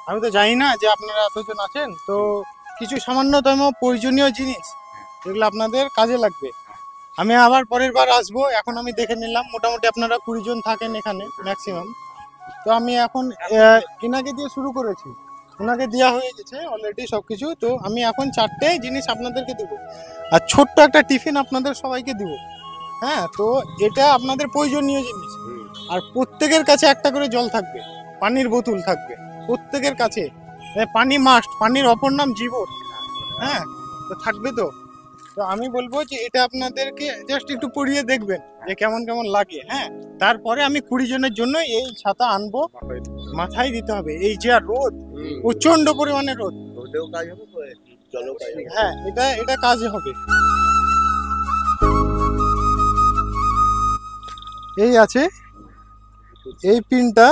আমি তো জানি না যে আপনারা এতজন আছেন, তো কিছু সামান্যতম প্রয়োজনীয় জিনিস যেগুলো আপনাদের কাজে লাগবে আমি আবার পরের বার আসবো। এখন আমি দেখে নিলাম মোটামুটি আপনারা 20 জন থাকেন এখানে ম্যাক্সিমাম। তো আমি এখন এনাকে দিয়ে শুরু করেছি, ওনাকে দেওয়া হয়ে গেছে অলরেডি সব কিছু। তো আমি এখন 4টে জিনিস আপনাদেরকে দেবো আর ছোট্ট একটা টিফিন আপনাদের সবাইকে দিব। হ্যাঁ, তো এটা আপনাদের প্রয়োজনীয় জিনিস। আর প্রত্যেকের কাছে একটা করে জল থাকবে, পানির বোতল থাকবে প্রত্যেকের কাছে। পানি মাস্ট, পানির অপর নাম জীবন। হ্যাঁ, তো থাকবে তো। তো আমি বলবো যে এটা আপনাদেরকে জাস্ট একটু পরিয়ে দেখবেন যে কেমন কেমন লাগে। হ্যাঁ, তারপরে আমি 20 জনের জন্য এই ছাতা আনবো, মাথায় দিতে হবে। এই যে আর রোদ, প্রচন্ড পরিমাণে রোদ, হ্যাঁ এটা কাজে হবে। এই আছে এই পিনটা,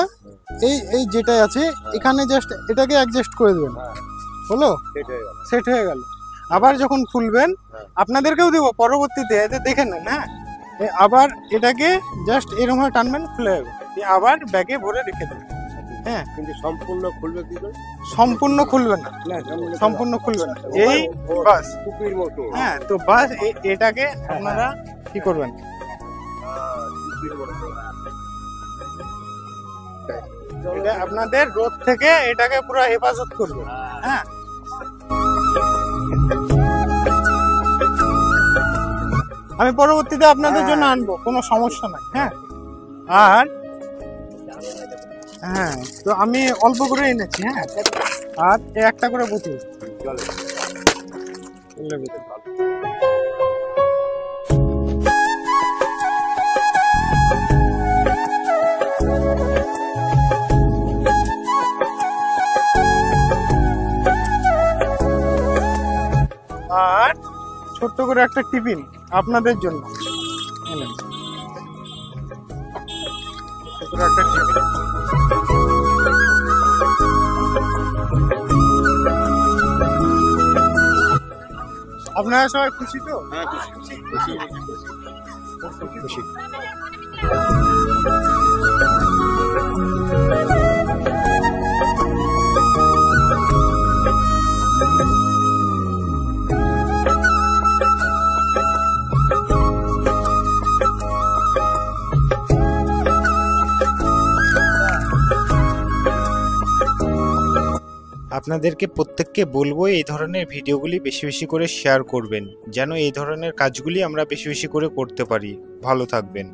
এই যেটা আছে এখানে জাস্ট এটাকে অ্যাডজাস্ট করে দেবেন, হলো সেট হয়ে গেল। আবার যখন খুলবেন আপনাদেরকেও দেবো পরবর্তীতে, এতে দেখে নেন। হ্যাঁ, আবার এটাকে জাস্ট এরকম ভাবে টানবেন, খুলে যাবে, আবার ব্যাগে ভরে রেখে দেবেন। হ্যাঁ, কিন্তু সম্পূর্ণ খুলবে কি করে? সম্পূর্ণ খুলবে না, সম্পূর্ণ খুলবে না, এই বাস কুপির মতো। হ্যাঁ, তো বাস এটাকে আপনারা কি করবেন, এটা আপনাদের রোদ থেকে এটাকে পুরো হেফাজত করবে। হ্যাঁ, আমি পরবর্তীতে আপনাদের জন্য আনবো, কোনো সমস্যা নাই। হ্যাঁ, আর হ্যাঁ তো আমি অল্প করে এনেছি। হ্যাঁ, আর একটা করে বোতল আর ছোট্ট করে একটা টিফিন আপনাদের জন্য। একটা টিফিন। আপনারা সবাই খুশি তো? হ্যাঁ, খুশি খুশি খুশি। আপনাদেরকে প্রত্যেককে বলবো এই ধরনের ভিডিওগুলি বেশি বেশি করে শেয়ার করবেন, যেন এই ধরনের কাজগুলি আমরা বেশি বেশি করে করতে পারি। ভালো থাকবেন।